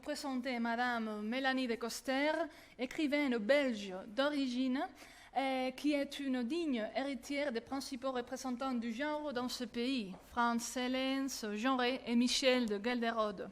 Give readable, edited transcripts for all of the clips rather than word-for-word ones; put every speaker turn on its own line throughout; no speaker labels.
présenter Madame Mélanie de Coster, écrivaine belge d'origine, qui est une digne héritière des principaux représentants du genre dans ce pays, Franz Hellens, Jean Rey et Michel de Gelderode.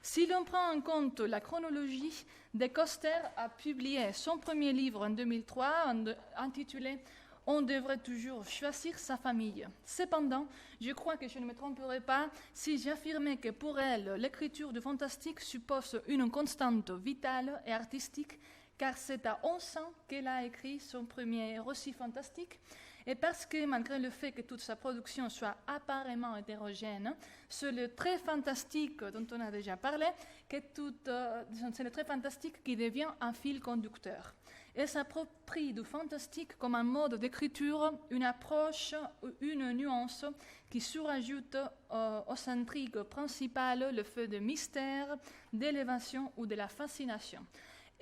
Si l'on prend en compte la chronologie, de Coster a publié son premier livre en 2003 intitulé « On devrait toujours choisir sa famille ». Cependant, je crois que je ne me tromperai pas si j'affirmais que pour elle, l'écriture du fantastique suppose une constante vitale et artistique, car c'est à 11 ans qu'elle a écrit son premier récit fantastique, et parce que malgré le fait que toute sa production soit apparemment hétérogène, c'est le très fantastique dont on a déjà parlé, c'est le très fantastique qui devient un fil conducteur. Elle s'approprie du fantastique comme un mode d'écriture, une approche ou une nuance qui surajoute aux intrigues principales le feu de mystère, d'élévation ou de la fascination.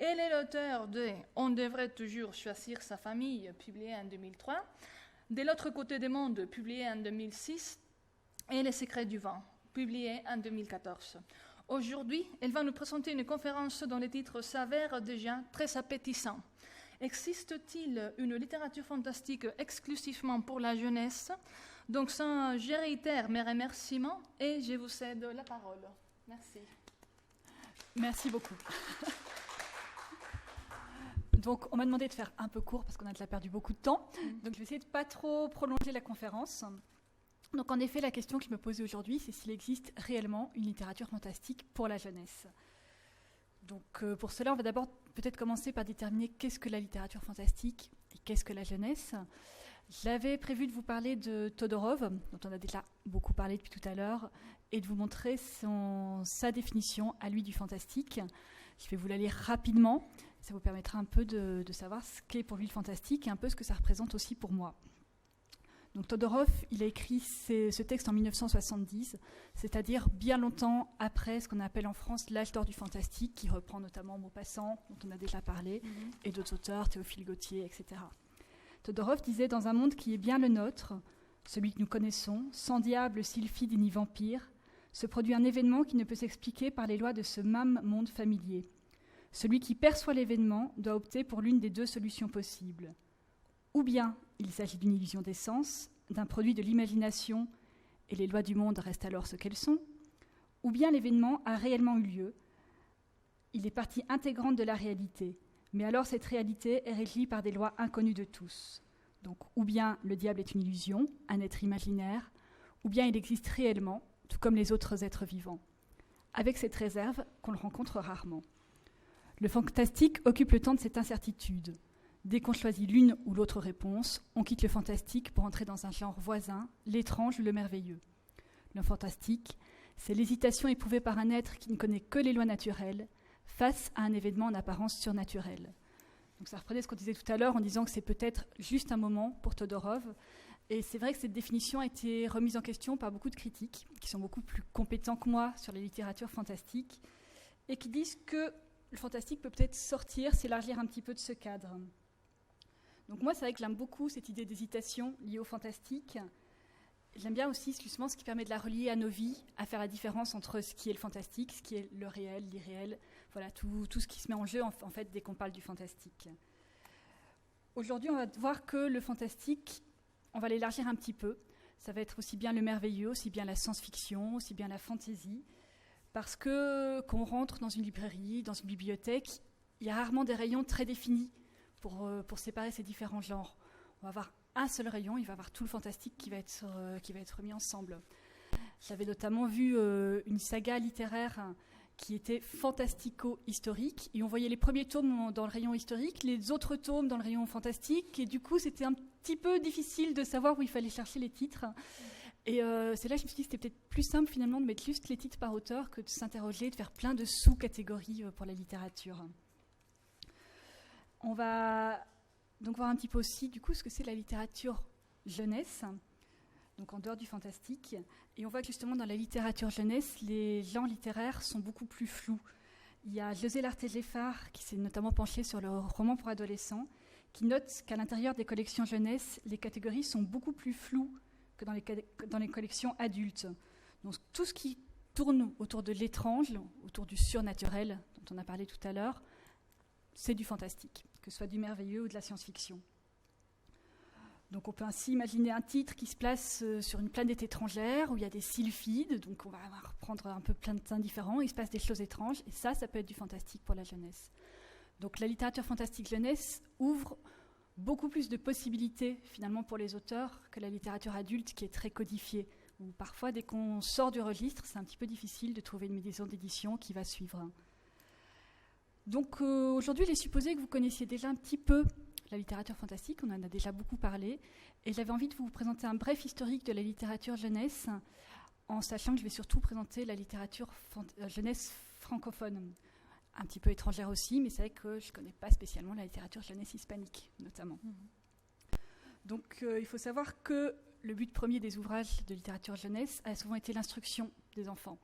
Elle est l'auteur de « On devrait toujours choisir sa famille », publié en 2003, « De l'autre côté du monde », publié en 2006, et « Les secrets du vent », publié en 2014. Aujourd'hui, elle va nous présenter une conférence dont le titre s'avère déjà très appétissant. Existe-t-il une littérature fantastique exclusivement pour la jeunesse? Donc, je réitère mes remerciements et je vous cède la parole. Merci.
Merci beaucoup. Donc, on m'a demandé de faire un peu court parce qu'on a déjà perdu beaucoup de temps. Donc, je vais essayer de ne pas trop prolonger la conférence. Donc, en effet, la question que je me posais aujourd'hui, c'est s'il existe réellement une littérature fantastique pour la jeunesse. Donc, pour cela, on va d'abord peut-être commencer par déterminer qu'est-ce que la littérature fantastique et qu'est-ce que la jeunesse. J'avais prévu de vous parler de Todorov, dont on a déjà beaucoup parlé depuis tout à l'heure, et de vous montrer sa définition à lui du fantastique. Je vais vous la lire rapidement. Ça vous permettra un peu de savoir ce qu'est pour lui le fantastique et un peu ce que ça représente aussi pour moi. Donc Todorov, il a écrit ce texte en 1970, c'est-à-dire bien longtemps après ce qu'on appelle en France l'âge d'or du fantastique, qui reprend notamment Maupassant, dont on a déjà parlé, et d'autres auteurs, Théophile Gautier, etc. Todorov disait « Dans un monde qui est bien le nôtre, celui que nous connaissons, sans diable, sylphide ni vampire, se produit un événement qui ne peut s'expliquer par les lois de ce même monde familier. Celui qui perçoit l'événement doit opter pour l'une des deux solutions possibles. Ou bien il s'agit d'une illusion des sens, d'un produit de l'imagination, et les lois du monde restent alors ce qu'elles sont, ou bien l'événement a réellement eu lieu, il est partie intégrante de la réalité, mais alors cette réalité est régie par des lois inconnues de tous. Donc, ou bien le diable est une illusion, un être imaginaire, ou bien il existe réellement, tout comme les autres êtres vivants, avec cette réserve qu'on le rencontre rarement. Le fantastique occupe le temps de cette incertitude. Dès qu'on choisit l'une ou l'autre réponse, on quitte le fantastique pour entrer dans un genre voisin, l'étrange ou le merveilleux. Le fantastique, c'est l'hésitation éprouvée par un être qui ne connaît que les lois naturelles face à un événement en apparence surnaturel. Donc ça reprenait ce qu'on disait tout à l'heure en disant que c'est peut-être juste un moment pour Todorov. Et c'est vrai que cette définition a été remise en question par beaucoup de critiques qui sont beaucoup plus compétents que moi sur la littérature fantastique et qui disent que le fantastique peut peut-être sortir, s'élargir un petit peu de ce cadre. Donc moi, c'est vrai que j'aime beaucoup cette idée d'hésitation liée au fantastique. J'aime bien aussi justement ce qui permet de la relier à nos vies, à faire la différence entre ce qui est le fantastique, ce qui est le réel, l'irréel, voilà, tout ce qui se met en jeu en fait dès qu'on parle du fantastique. Aujourd'hui, on va voir que le fantastique, on va l'élargir un petit peu. Ça va être aussi bien le merveilleux, aussi bien la science-fiction, aussi bien la fantaisie. Parce que quand on rentre dans une librairie, dans une bibliothèque, il y a rarement des rayons très définis pour séparer ces différents genres. On va avoir un seul rayon, il va y avoir tout le fantastique qui va être mis ensemble. J'avais notamment vu une saga littéraire qui était fantastico-historique, et on voyait les premiers tomes dans le rayon historique, les autres tomes dans le rayon fantastique, et du coup c'était un petit peu difficile de savoir où il fallait chercher les titres. Et c'est là que je me suis dit que c'était peut-être plus simple finalement de mettre juste les titres par auteur que de s'interroger, de faire plein de sous-catégories pour la littérature. On va donc voir un petit peu aussi du coup ce que c'est la littérature jeunesse, donc en dehors du fantastique. Et on voit que justement dans la littérature jeunesse, les genres littéraires sont beaucoup plus flous. Il y a José Larté-Geffard qui s'est notamment penché sur le roman pour adolescents, qui note qu'à l'intérieur des collections jeunesse, les catégories sont beaucoup plus floues que dans les collections adultes. Donc tout ce qui tourne autour de l'étrange, autour du surnaturel, dont on a parlé tout à l'heure, c'est du fantastique, que ce soit du merveilleux ou de la science-fiction. Donc on peut ainsi imaginer un titre qui se place sur une planète étrangère où il y a des sylphides, donc on va reprendre un peu plein de thèmes différents, il se passe des choses étranges, et ça peut être du fantastique pour la jeunesse. Donc la littérature fantastique jeunesse ouvre beaucoup plus de possibilités finalement pour les auteurs que la littérature adulte qui est très codifiée, où parfois dès qu'on sort du registre, c'est un petit peu difficile de trouver une maison d'édition qui va suivre. Donc aujourd'hui, il est supposé que vous connaissiez déjà un petit peu la littérature fantastique, on en a déjà beaucoup parlé, et j'avais envie de vous présenter un bref historique de la littérature jeunesse, en sachant que je vais surtout présenter la littérature jeunesse francophone, un petit peu étrangère aussi, mais c'est vrai que je ne connais pas spécialement la littérature jeunesse hispanique, notamment. Donc il faut savoir que le but premier des ouvrages de littérature jeunesse a souvent été l'instruction des enfants.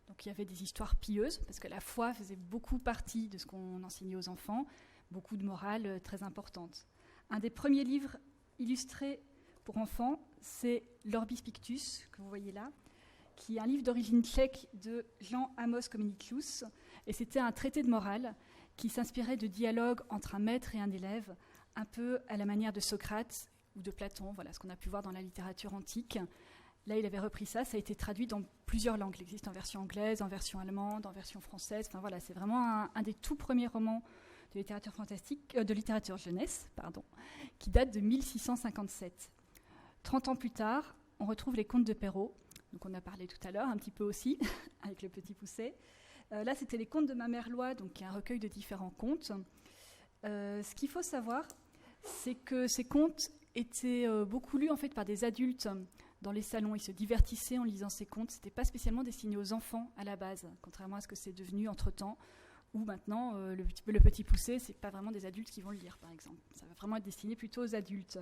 Donc il y avait des histoires pieuses, parce que la foi faisait beaucoup partie de ce qu'on enseignait aux enfants, beaucoup de morale très importante. Un des premiers livres illustrés pour enfants, c'est l'Orbis Pictus, que vous voyez là, qui est un livre d'origine tchèque de Jan Amos Komeniklus, et c'était un traité de morale qui s'inspirait de dialogues entre un maître et un élève, un peu à la manière de Socrate ou de Platon, voilà ce qu'on a pu voir dans la littérature antique. Là, il avait repris ça, ça a été traduit dans plusieurs langues. Il existe en version anglaise, en version allemande, en version française. Enfin voilà, c'est vraiment un des tout premiers romans de littérature fantastique, de littérature jeunesse, qui date de 1657. 30 ans plus tard, on retrouve les contes de Perrault. Donc on a parlé tout à l'heure, un petit peu aussi, avec le Petit Poucet. Là, c'était les contes de ma mère Loi, donc qui est un recueil de différents contes. Ce qu'il faut savoir, c'est que ces contes étaient beaucoup lus en fait par des adultes dans les salons. Ils se divertissaient en lisant ces contes. C'était pas spécialement destiné aux enfants à la base, contrairement à ce que c'est devenu entre-temps, où maintenant le Petit Poucet, c'est pas vraiment des adultes qui vont le lire, par exemple. Ça va vraiment être destiné plutôt aux adultes.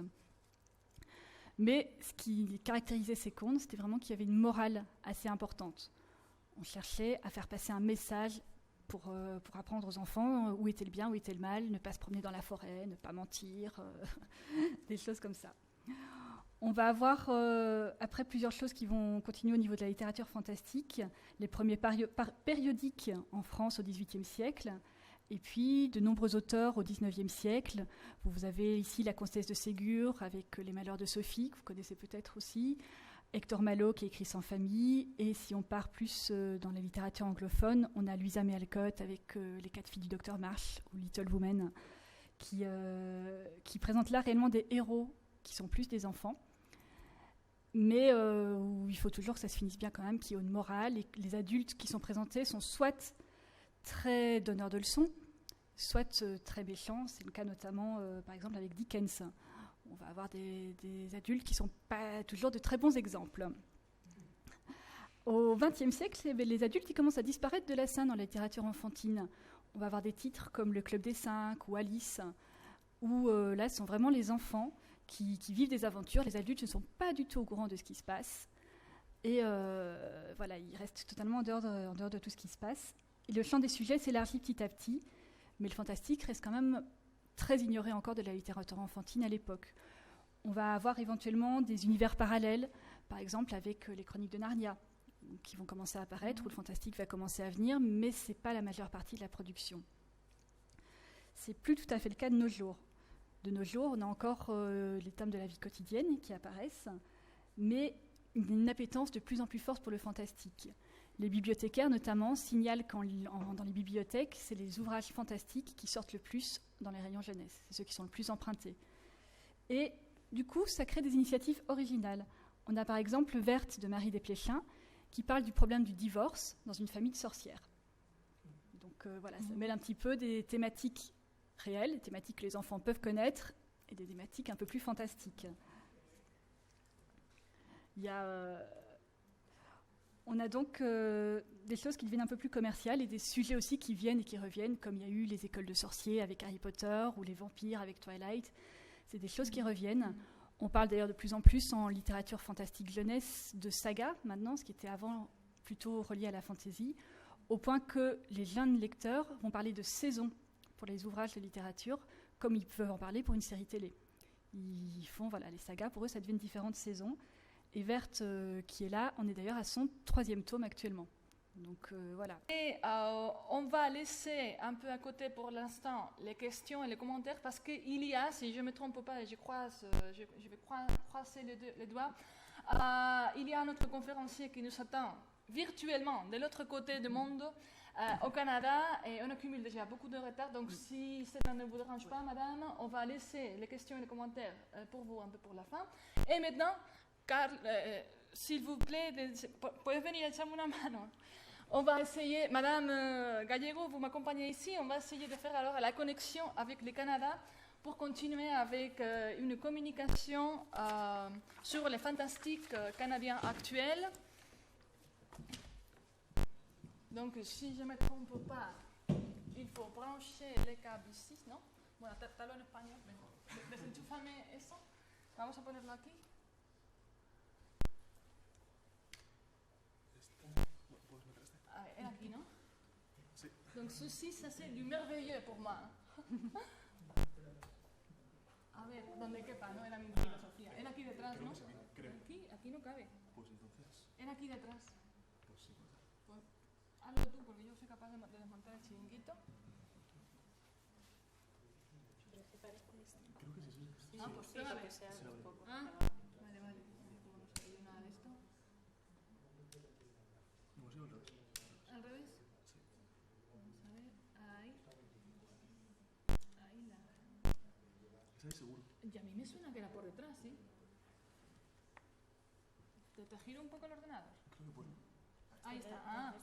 Mais ce qui caractérisait ces contes, c'était vraiment qu'il y avait une morale assez importante. On cherchait à faire passer un message pour apprendre aux enfants où était le bien, où était le mal, ne pas se promener dans la forêt, ne pas mentir, des choses comme ça. On va avoir, après, plusieurs choses qui vont continuer au niveau de la littérature fantastique. Les premiers périodiques en France au XVIIIe siècle, et puis de nombreux auteurs au XIXe siècle. Vous avez ici La Comtesse de Ségur avec Les Malheurs de Sophie, que vous connaissez peut-être aussi, Hector Malot qui écrit Sans famille, et si on part plus dans la littérature anglophone, on a Louisa May Alcott avec Les 4 filles du Docteur Marsh ou Little Women, qui présentent là réellement des héros qui sont plus des enfants, mais où il faut toujours que ça se finisse bien quand même, qu'il y ait une morale, et les adultes qui sont présentés sont soit très donneurs de leçons, soit très méchants. C'est le cas notamment, par exemple, avec Dickens. On va avoir des adultes qui ne sont pas toujours de très bons exemples. Au XXe siècle, les adultes qui commencent à disparaître de la scène dans la littérature enfantine. On va avoir des titres comme Le Club des 5 ou Alice, où là, ce sont vraiment les enfants qui vivent des aventures. Les adultes ne sont pas du tout au courant de ce qui se passe. Et voilà, ils restent totalement en dehors de tout ce qui se passe. Et le champ des sujets s'élargit petit à petit, mais le fantastique reste quand même très ignoré encore de la littérature enfantine à l'époque. On va avoir éventuellement des univers parallèles, par exemple avec les chroniques de Narnia, qui vont commencer à apparaître, où le fantastique va commencer à venir, mais ce n'est pas la majeure partie de la production. Ce n'est plus tout à fait le cas de nos jours. De nos jours, on a encore les thèmes de la vie quotidienne qui apparaissent, mais une appétence de plus en plus forte pour le fantastique. Les bibliothécaires, notamment, signalent dans les bibliothèques, c'est les ouvrages fantastiques qui sortent le plus dans les rayons jeunesse. C'est ceux qui sont le plus empruntés. Et du coup, ça crée des initiatives originales. On a par exemple Verte de Marie Desplechin, qui parle du problème du divorce dans une famille de sorcières. Donc voilà, ça mêle un petit peu des thématiques réelles, des thématiques que les enfants peuvent connaître, et des thématiques un peu plus fantastiques. On a donc des choses qui deviennent un peu plus commerciales et des sujets aussi qui viennent et qui reviennent, comme il y a eu les écoles de sorciers avec Harry Potter ou les vampires avec Twilight. C'est des choses qui reviennent. On parle d'ailleurs de plus en plus en littérature fantastique jeunesse de saga maintenant, ce qui était avant plutôt relié à la fantasy, au point que les jeunes lecteurs vont parler de saison pour les ouvrages de littérature, comme ils peuvent en parler pour une série télé. Ils font, les sagas, pour eux, ça devient différentes saisons. Et Verte, qui est là, on est d'ailleurs à son 3e tome actuellement. Donc voilà.
Et on va laisser un peu à côté pour l'instant les questions et les commentaires parce qu'il y a, si je ne me trompe pas, et je vais croiser les doigts, il y a notre conférencier qui nous attend virtuellement de l'autre côté du monde, au Canada, et on accumule déjà beaucoup de retard. Donc si ça ne vous dérange pas, madame, on va laisser les questions et les commentaires pour vous un peu pour la fin. Et maintenant, s'il vous plaît, pouvez venir echarme una mano. On va essayer, Madame Gallego, vous m'accompagnez ici, on va essayer de faire alors la connexion avec le Canada pour continuer avec une communication sur les fantastiques canadiens actuels. Donc, si je ne me trompe pas, il faut brancher les câbles ici, ¿no? Bueno, tal en español, mejor. Desenchúfame eso. Vamos a ponerlo aquí. Aquí, ¿no? Sí. Donc ceci, ça c'est du merveilleux pour moi. A ver, donde quepa, no era mi filosofía. Era aquí detrás, ¿no? Aquí no cabe.
Pues entonces.
Era aquí detrás.
Pues sí.
Pues hazlo tú, porque yo soy capaz de desmontar el chiringuito.
Creo que sí, sí.
Ah, pues pruébame. Ah, vale, vale. Como no sabía nada de esto.
¿Cómo se llama?
¿Al revés? Sí. Vamos a ver, ahí. Ahí la...
Esa es seguro.
Y a mí me suena que era por detrás, ¿sí? ¿Te giro un poco el ordenador?
Creo que puede.
Ahí está. Ah,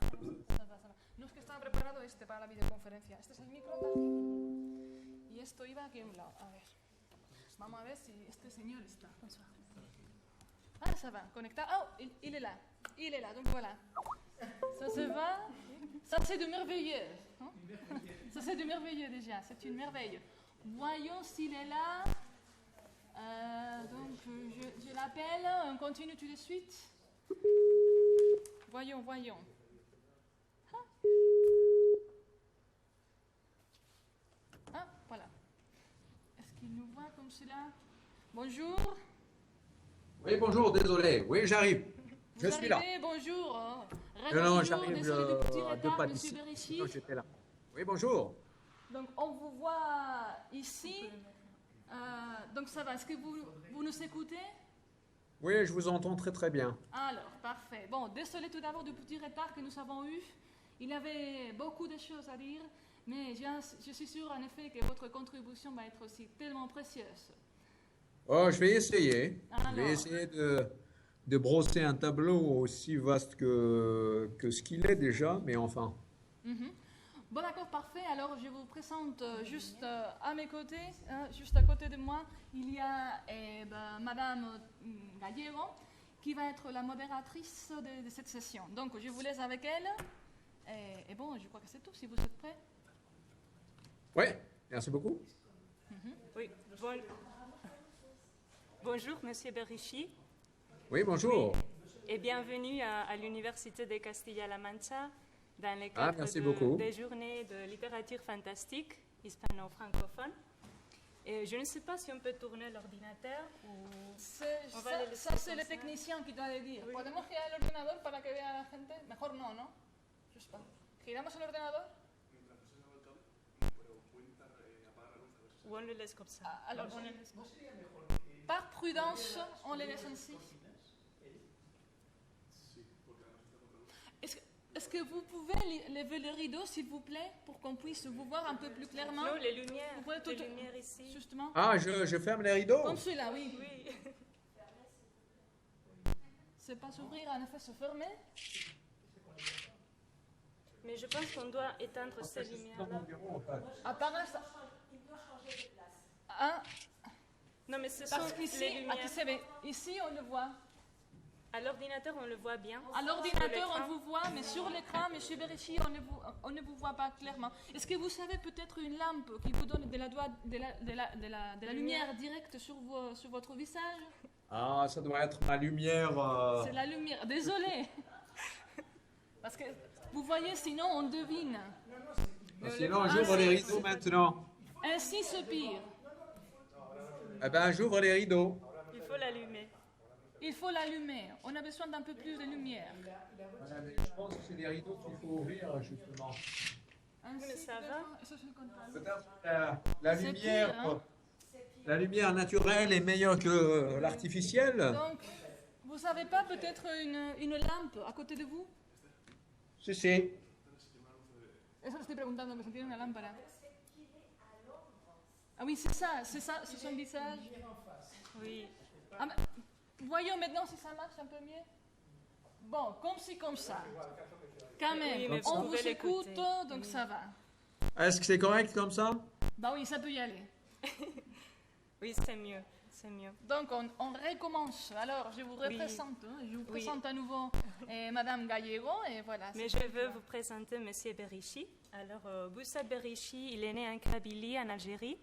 no es que estaba preparado para la videoconferencia. Este es el micro de aquí. Y esto iba aquí a un lado. A ver. Vamos a ver si este señor está. Ah, ça va, connecté. Oh, il est là. Il est là, donc voilà. Ça se va. Ça, c'est du merveilleux. Hein? Ça, c'est du merveilleux déjà. C'est une merveille. Voyons s'il est là. Donc, je l'appelle. On continue tout de suite. Voyons, voyons. Ah, voilà. Est-ce qu'il nous voit comme cela? Bonjour.
Oui, bonjour, désolé. Oui, j'arrive. Je suis là.
Bonjour.
Non, j'arrive
Désolé du petit
à
retard,
deux pas
monsieur
d'ici.
Berischi.
Non, j'étais là. Oui, bonjour.
Donc, on vous voit ici. Donc, ça va. Est-ce que vous nous écoutez?
Oui, je vous entends très très bien.
Alors, parfait. Bon, désolé tout d'abord du petit retard que nous avons eu. Il y avait beaucoup de choses à dire, mais je suis sûre en effet que votre contribution va être aussi tellement précieuse.
Oh, je vais essayer.
Alors.
Je vais essayer de brosser un tableau aussi vaste que ce qu'il est déjà, mais enfin.
Bon, d'accord, parfait. Alors, je vous présente juste à mes côtés, juste à côté de moi, il y a Madame Gallego, qui va être la modératrice de cette session. Donc, je vous laisse avec elle. Et bon, je crois que c'est tout, si vous êtes prêts.
Oui, merci beaucoup.
Oui, bonjour, Monsieur Berischi.
Oui, bonjour.
Et bienvenue à l'Université de Castilla-La Mancha dans le cadre
merci beaucoup.
des journées de littérature fantastique hispano-francophone. Et je ne sais pas si on peut tourner l'ordinateur ou...
Ça, c'est le technicien qui doit le dire. Oui. ¿Podemos girar el ordenador para que vea la gente? Mejor no, ¿no? Je sais pas. ¿Giramos el ordenador?
Ou on le laisse comme ça?
Alors, par prudence, on les laisse ainsi. Est-ce que vous pouvez lever le rideau, s'il vous plaît, pour qu'on puisse vous voir un peu plus clairement?
Non, les lumières,
les lumières
ici.
Justement.
Ah, je ferme les rideaux?
Comme celui-là, oui.
Oui.
C'est pas s'ouvrir, en effet, se fermer.
Mais je pense qu'on doit éteindre ces lumières-là.
Apparaît ça. Ah.
Non, mais ce
Parce
sont
qu'ici,
les lumières.
ici, on le voit.
À l'ordinateur, on le voit bien.
À l'ordinateur, on vous voit, mais sur l'écran, Monsieur Berischi, on ne vous voit pas clairement. Est-ce que vous savez peut-être une lampe qui vous donne de la lumière directe sur votre visage?
Ah, ça doit être ma lumière.
C'est la lumière. Désolé. Parce que vous voyez, sinon on devine.
Sinon, j'ouvre les rideaux maintenant.
Ainsi se pire.
Eh ben, j'ouvre les rideaux.
Il faut l'allumer.
Il faut l'allumer. On a besoin d'un peu plus de lumière.
Voilà, mais je pense que c'est des rideaux qu'il faut ouvrir, justement.
Ainsi,
ça va?
peut-être- ça, je ne compte pas.
Peut-être la
C'est
lumière,
pire, hein.
la lumière naturelle est meilleure que l'artificielle.
Donc, vous n'avez pas peut-être une lampe à côté de vous?
Si, si.
Eso le estoy preguntando, que si tiene una lámpara. Ah oui, c'est ça, c'est son visage.
Oui.
Ah, mais voyons maintenant si ça marche un peu mieux. Bon, comme si, comme ça. Quand même,
Oui, mais vous
on vous
pouvez
écoute,
l'écouter.
donc ça va.
Est-ce que c'est correct comme ça?
Bah oui, ça peut y aller.
Oui, c'est mieux. C'est mieux.
Donc on recommence. Alors je vous représente, hein, je vous
Oui.
présente à nouveau Madame Gallego et voilà.
Mais je veux vous présenter Monsieur Berrichi. Alors, Boussa Berrichi, il est né en Kabylie, en Algérie.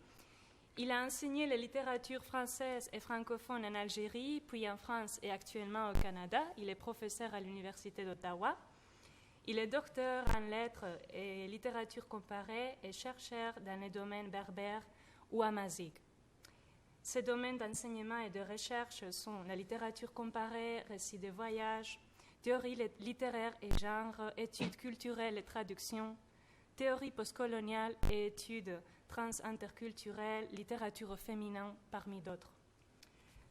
Il a enseigné la littérature française et francophone en Algérie, puis en France et actuellement au Canada. Il est professeur à l'Université d'Ottawa. Il est docteur en lettres et littérature comparée et chercheur dans les domaines berbères ou amaziques. Ces domaines d'enseignement et de recherche sont la littérature comparée, récits de voyage, théorie littéraire et genre, études culturelles et traductions, théorie postcoloniale et études transinterculturelles, littérature au féminin, parmi d'autres.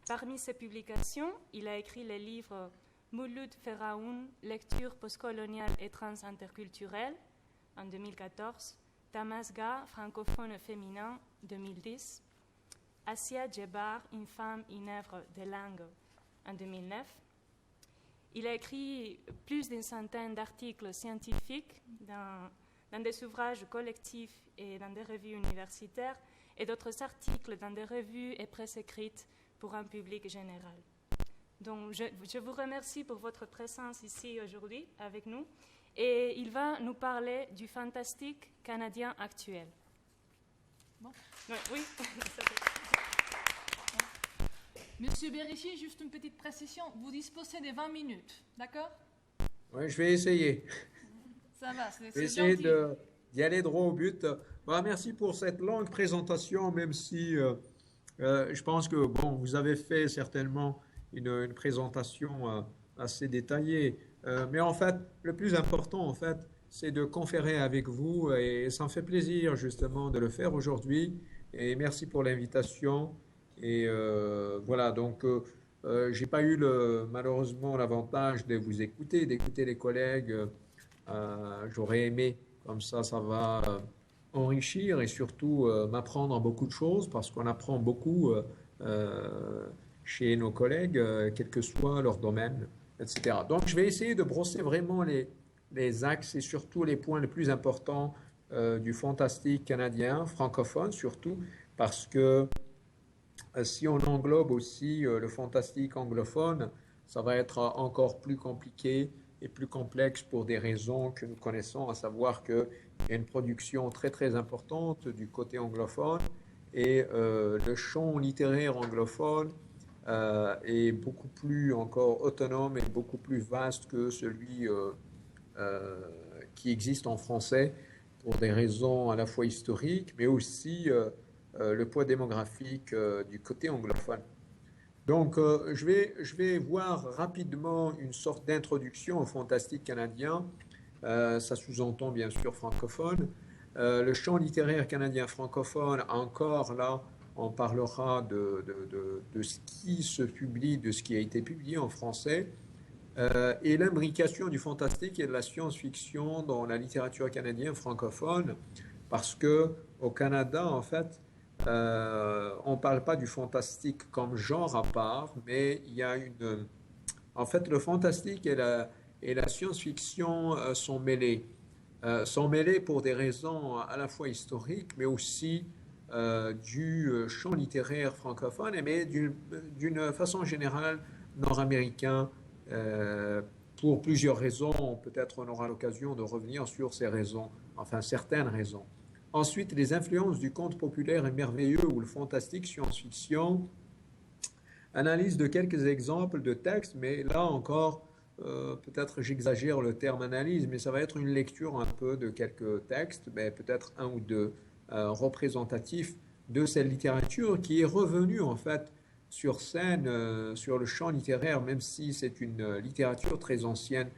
Parmi ses publications, il a écrit les livres Mouloud Feraoun, lecture postcoloniale et transinterculturelle, en 2014, Tamasga, francophone féminin, 2010, Asia Djebar, une femme, une œuvre de langue, en 2009. Il a écrit plus d'une centaine d'articles scientifiques dans des ouvrages collectifs et dans des revues universitaires et d'autres articles dans des revues et presse écrites pour un public général. Donc, je vous remercie pour votre présence ici aujourd'hui avec nous et il va nous parler du fantastique canadien actuel.
Bon.
Oui.
Monsieur Berrichi, juste une petite précision. Vous disposez de 20 minutes, d'accord?
Oui, je vais essayer.
Ça va,
Je vais
c'est
essayer
gentil.
d'y aller droit au but. Bah, merci pour cette longue présentation, même si je pense que bon, vous avez fait certainement une présentation assez détaillée. Mais en fait, le plus important, en fait, c'est de conférer avec vous et ça me fait plaisir justement de le faire aujourd'hui. Et merci pour l'invitation. Et voilà, donc j'ai pas eu malheureusement l'avantage de vous écouter, d'écouter les collègues. J'aurais aimé, comme ça va enrichir et surtout m'apprendre beaucoup de choses parce qu'on apprend beaucoup chez nos collègues, quel que soit leur domaine, etc. Donc je vais essayer de brosser vraiment les axes et surtout les points les plus importants du fantastique canadien, francophone surtout, parce que si on englobe aussi le fantastique anglophone, ça va être encore plus compliqué et plus complexe pour des raisons que nous connaissons, à savoir qu'il y a une production très très importante du côté anglophone et le champ littéraire anglophone est beaucoup plus encore autonome et beaucoup plus vaste que celui qui existe en français pour des raisons à la fois historiques mais aussi le poids démographique du côté anglophone. Donc, je vais voir rapidement une sorte d'introduction au fantastique canadien. Ça sous-entend bien sûr francophone. Le champ littéraire canadien francophone, encore là, on parlera de ce qui se publie, de ce qui a été publié en français, et l'imbrication du fantastique et de la science-fiction dans la littérature canadienne francophone, parce que au Canada, en fait, on ne parle pas du fantastique comme genre à part, mais il y a en fait, le fantastique et la science-fiction sont mêlés. Sont mêlés pour des raisons à la fois historiques, mais aussi du champ littéraire francophone, mais d'une façon générale nord-américain, pour plusieurs raisons. Peut-être on aura l'occasion de revenir sur ces raisons, enfin certaines raisons. Ensuite, les influences du conte populaire et merveilleux ou le fantastique science-fiction. Analyse de quelques exemples de textes, mais là encore, peut-être j'exagère le terme analyse, mais ça va être une lecture un peu de quelques textes, mais peut-être un ou deux représentatifs de cette littérature qui est revenue en fait sur scène, sur le champ littéraire, même si c'est une littérature très ancienne,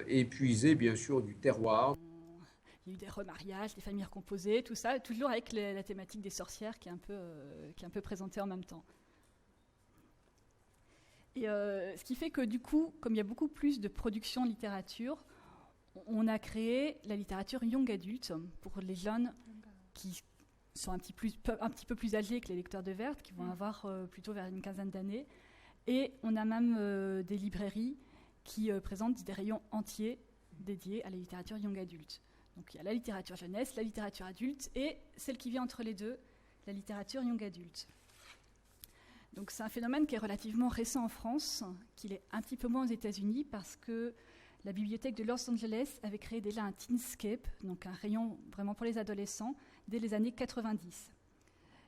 épuisée bien sûr du terroir.
Il y a eu des remariages, des familles recomposées, tout ça, toujours avec la thématique des sorcières qui est un peu présentée en même temps. Et ce qui fait que du coup, comme il y a beaucoup plus de production en littérature, on a créé la littérature young adulte pour les jeunes qui sont un petit peu plus âgés que les lecteurs de Vertes, qui vont avoir plutôt vers une quinzaine d'années. Et on a même des librairies qui présentent des rayons entiers dédiés à la littérature young adulte. Donc il y a la littérature jeunesse, la littérature adulte et celle qui vient entre les deux, la littérature young adulte. Donc c'est un phénomène qui est relativement récent en France, qu'il est un petit peu moins aux États-Unis parce que la bibliothèque de Los Angeles avait créé déjà un Teenscape, donc un rayon vraiment pour les adolescents, dès les années 90.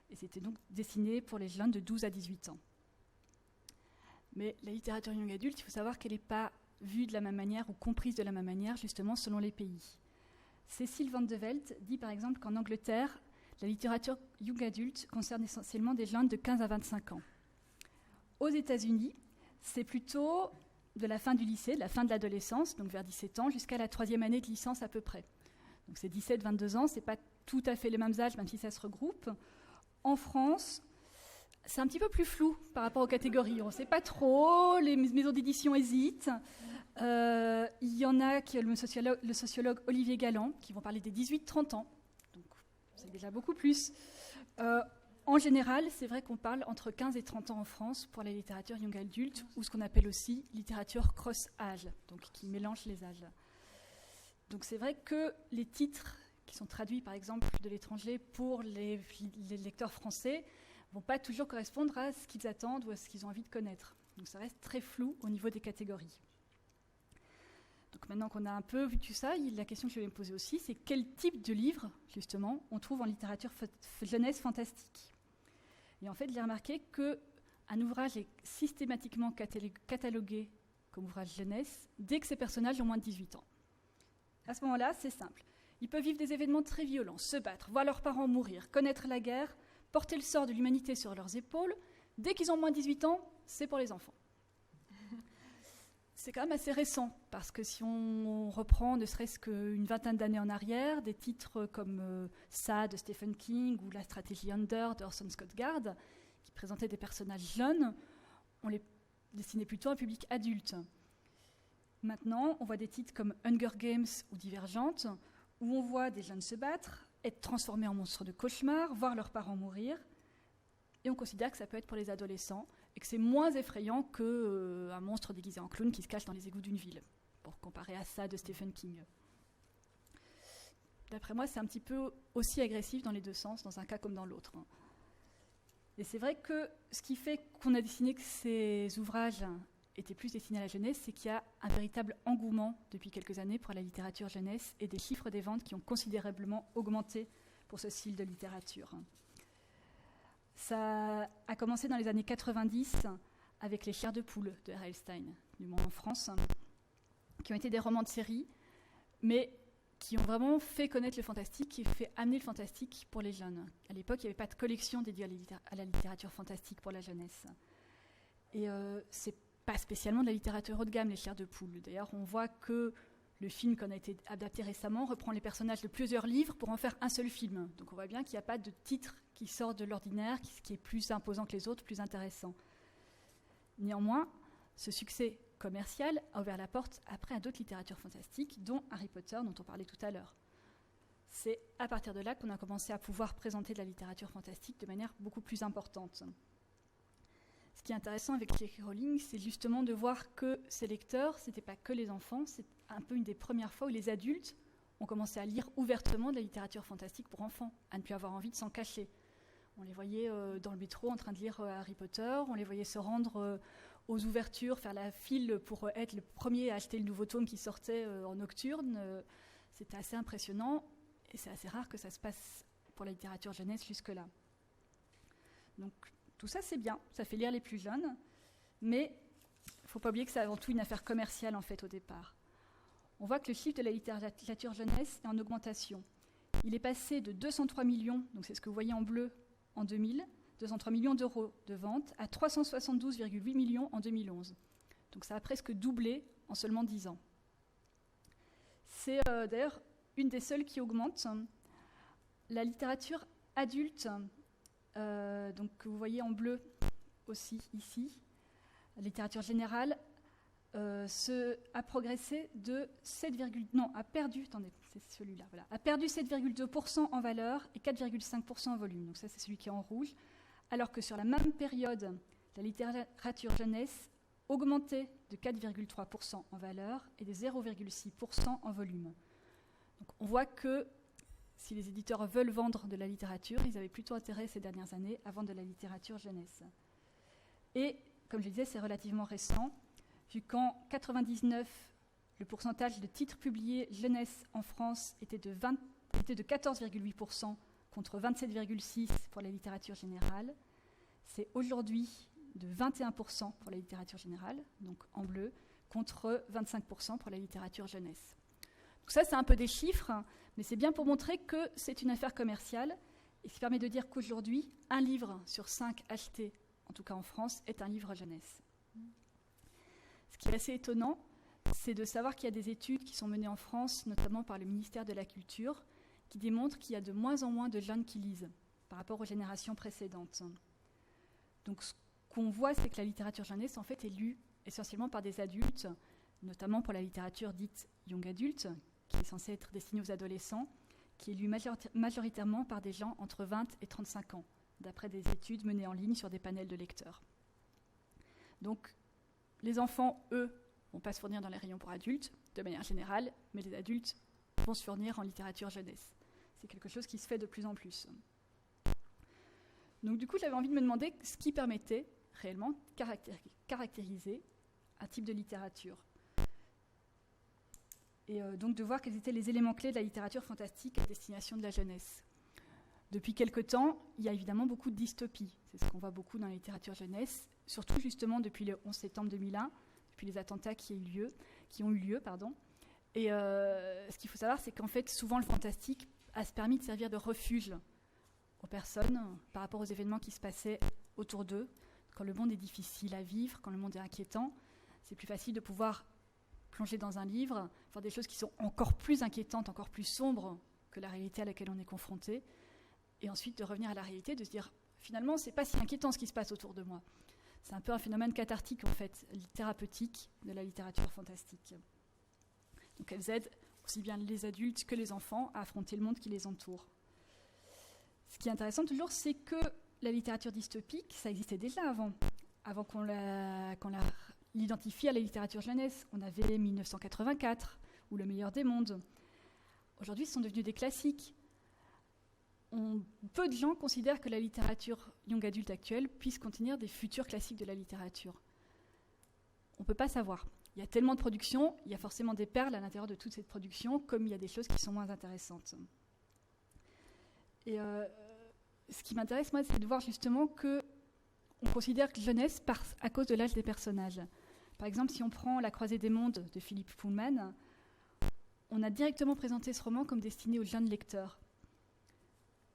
Et c'était donc destiné pour les jeunes de 12 à 18 ans. Mais la littérature young adulte, il faut savoir qu'elle n'est pas vue de la même manière ou comprise de la même manière, justement, selon les pays. Cécile Van de Velde dit par exemple qu'en Angleterre, la littérature young adulte concerne essentiellement des jeunes de 15 à 25 ans. Aux États-Unis, c'est plutôt de la fin du lycée, de la fin de l'adolescence, donc vers 17 ans, jusqu'à la 3e année de licence à peu près. Donc c'est 17-22 ans, ce n'est pas tout à fait les mêmes âges, même si ça se regroupe. En France, c'est un petit peu plus flou par rapport aux catégories. On ne sait pas trop, les maisons d'édition hésitent. Il y en a qui le sociologue Olivier Galland, qui vont parler des 18-30 ans. Donc c'est déjà beaucoup plus. En général, c'est vrai qu'on parle entre 15 et 30 ans en France pour la littérature young adulte, ou ce qu'on appelle aussi littérature cross-âge, donc qui mélange les âges. Donc c'est vrai que les titres qui sont traduits, par exemple, de l'étranger pour les lecteurs français ne vont pas toujours correspondre à ce qu'ils attendent ou à ce qu'ils ont envie de connaître. Donc ça reste très flou au niveau des catégories. Donc maintenant qu'on a un peu vu tout ça, la question que je vais me poser aussi, c'est quel type de livre, justement, on trouve en littérature jeunesse fantastique. Et en fait, j'ai remarqué qu'un ouvrage est systématiquement catalogué comme ouvrage jeunesse dès que ses personnages ont moins de 18 ans. À ce moment-là, c'est simple. Ils peuvent vivre des événements très violents, se battre, voir leurs parents mourir, connaître la guerre, porter le sort de l'humanité sur leurs épaules. Dès qu'ils ont moins de 18 ans, c'est pour les enfants. C'est quand même assez récent, parce que si on reprend ne serait-ce qu'une vingtaine d'années en arrière, des titres comme Ça de Stephen King ou La stratégie Under d'Orson Scott Card, qui présentaient des personnages jeunes, on les destinait plutôt à un public adulte. Maintenant, on voit des titres comme Hunger Games ou Divergente, où on voit des jeunes se battre, être transformés en monstres de cauchemar, voir leurs parents mourir, et on considère que ça peut être pour les adolescents, et que c'est moins effrayant qu'un monstre déguisé en clown qui se cache dans les égouts d'une ville, pour comparer à ça de Stephen King. D'après moi, c'est un petit peu aussi agressif dans les deux sens, dans un cas comme dans l'autre. Et c'est vrai que ce qui fait qu'on a dessiné que ces ouvrages étaient plus destinés à la jeunesse, c'est qu'il y a un véritable engouement depuis quelques années pour la littérature jeunesse et des chiffres des ventes qui ont considérablement augmenté pour ce style de littérature. Ça a commencé dans les années 90 avec Les Chairs de poule de R.L. Stein, du moins en France, qui ont été des romans de série, mais qui ont vraiment fait connaître le fantastique et fait amener le fantastique pour les jeunes. À l'époque, il n'y avait pas de collection dédiée à la littérature fantastique pour la jeunesse. Et c'est pas spécialement de la littérature haut de gamme, Les Chairs de poule. D'ailleurs, on voit que le film, qui a été adapté récemment, reprend les personnages de plusieurs livres pour en faire un seul film. Donc on voit bien qu'il n'y a pas de titre qui sort de l'ordinaire, qui est plus imposant que les autres, plus intéressant. Néanmoins, ce succès commercial a ouvert la porte après à d'autres littératures fantastiques, dont Harry Potter, dont on parlait tout à l'heure. C'est à partir de là qu'on a commencé à pouvoir présenter de la littérature fantastique de manière beaucoup plus importante. Ce qui est intéressant avec J.K. Rowling, c'est justement de voir que ces lecteurs, ce n'étaient pas que les enfants, c'est un peu une des premières fois où les adultes ont commencé à lire ouvertement de la littérature fantastique pour enfants, à ne plus avoir envie de s'en cacher. On les voyait dans le métro en train de lire Harry Potter, on les voyait se rendre aux ouvertures, faire la file pour être le premier à acheter le nouveau tome qui sortait en nocturne. C'était assez impressionnant et c'est assez rare que ça se passe pour la littérature jeunesse jusque-là. Donc tout ça c'est bien, ça fait lire les plus jeunes, mais il ne faut pas oublier que c'est avant tout une affaire commerciale en fait au départ. On voit que le chiffre de la littérature jeunesse est en augmentation. Il est passé de 203 millions, donc c'est ce que vous voyez en bleu, en 2000, 203 millions d'euros de ventes à 372,8 millions en 2011. Donc ça a presque doublé en seulement 10 ans. C'est d'ailleurs une des seules qui augmente. La littérature adulte, donc que vous voyez en bleu aussi ici, la littérature générale, a progressé de 7, a perdu 7,2% en valeur et 4,5% en volume. Donc ça, c'est celui qui est en rouge. Alors que sur la même période, la littérature jeunesse augmentait de 4,3% en valeur et de 0,6% en volume. Donc on voit que si les éditeurs veulent vendre de la littérature, ils avaient plutôt intérêt ces dernières années à vendre de la littérature jeunesse. Et, comme je le disais, c'est relativement récent, vu qu'en 1999, le pourcentage de titres publiés jeunesse en France était de 14,8% contre 27,6% pour la littérature générale. C'est aujourd'hui de 21% pour la littérature générale, donc en bleu, contre 25% pour la littérature jeunesse. Donc ça, c'est un peu des chiffres, mais c'est bien pour montrer que c'est une affaire commerciale, et ce qui permet de dire qu'aujourd'hui, un livre sur 5 achetés, en tout cas en France, est un livre jeunesse. Ce qui est assez étonnant, c'est de savoir qu'il y a des études qui sont menées en France, notamment par le ministère de la Culture, qui démontrent qu'il y a de moins en moins de jeunes qui lisent par rapport aux générations précédentes. Donc ce qu'on voit, c'est que la littérature jeunesse, en fait, est lue essentiellement par des adultes, notamment pour la littérature dite young adulte, qui est censée être destinée aux adolescents, qui est lue majoritairement par des gens entre 20 et 35 ans, d'après des études menées en ligne sur des panels de lecteurs. Donc, les enfants, eux, ne vont pas se fournir dans les rayons pour adultes, de manière générale, mais les adultes vont se fournir en littérature jeunesse. C'est quelque chose qui se fait de plus en plus. Donc, du coup, j'avais envie de me demander ce qui permettait réellement de caractériser un type de littérature. Et donc de voir quels étaient les éléments clés de la littérature fantastique à destination de la jeunesse. Depuis quelque temps, il y a évidemment beaucoup de dystopies. C'est ce qu'on voit beaucoup dans la littérature jeunesse, surtout justement depuis le 11 septembre 2001, depuis les attentats qui ont eu lieu. Et ce qu'il faut savoir, c'est qu'en fait, souvent le fantastique a permis de servir de refuge aux personnes par rapport aux événements qui se passaient autour d'eux. Quand le monde est difficile à vivre, quand le monde est inquiétant, c'est plus facile de pouvoir plonger dans un livre, voir des choses qui sont encore plus inquiétantes, encore plus sombres que la réalité à laquelle on est confronté, et ensuite de revenir à la réalité, de se dire finalement c'est pas si inquiétant ce qui se passe autour de moi. C'est un peu un phénomène cathartique en fait, thérapeutique de la littérature fantastique. Donc elles aident aussi bien les adultes que les enfants à affronter le monde qui les entoure. Ce qui est intéressant toujours, c'est que la littérature dystopique, ça existait déjà avant qu'on l'identifie à la littérature jeunesse. On avait 1984 ou Le meilleur des mondes. Aujourd'hui, ce sont devenus des classiques. Peu de gens considèrent que la littérature young adulte actuelle puisse contenir des futurs classiques de la littérature. On ne peut pas savoir. Il y a tellement de productions, il y a forcément des perles à l'intérieur de toute cette production, comme il y a des choses qui sont moins intéressantes. Et ce qui m'intéresse, moi, c'est de voir justement qu'on considère que jeunesse à cause de l'âge des personnages. Par exemple, si on prend La Croisée des mondes de Philippe Pullman, on a directement présenté ce roman comme destiné aux jeunes lecteurs.